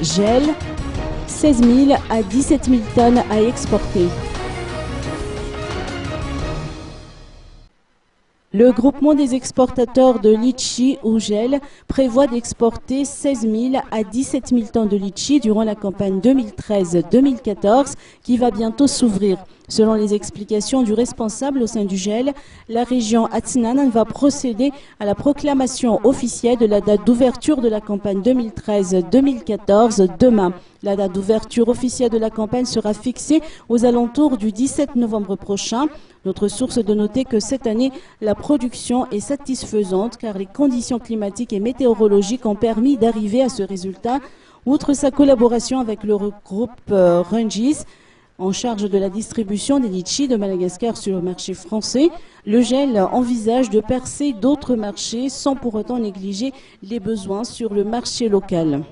Gel, 16 000 à 17 000 tonnes à exporter. Le groupement des exportateurs de litchi ou gel prévoit d'exporter 16 000 à 17 000 tonnes de litchi durant la campagne 2013-2014 qui va bientôt s'ouvrir. Selon les explications du responsable au sein du gel, la région Atsinanan va procéder à la proclamation officielle de la date d'ouverture de la campagne 2013-2014 demain. La date d'ouverture officielle de la campagne sera fixée aux alentours du 17 novembre prochain. Notre source de noter que cette année, la production est satisfaisante car les conditions climatiques et météorologiques ont permis d'arriver à ce résultat. Outre sa collaboration avec le groupe Rungis, en charge de la distribution des litchis de Madagascar sur le marché français, le gel envisage de percer d'autres marchés sans pour autant négliger les besoins sur le marché local.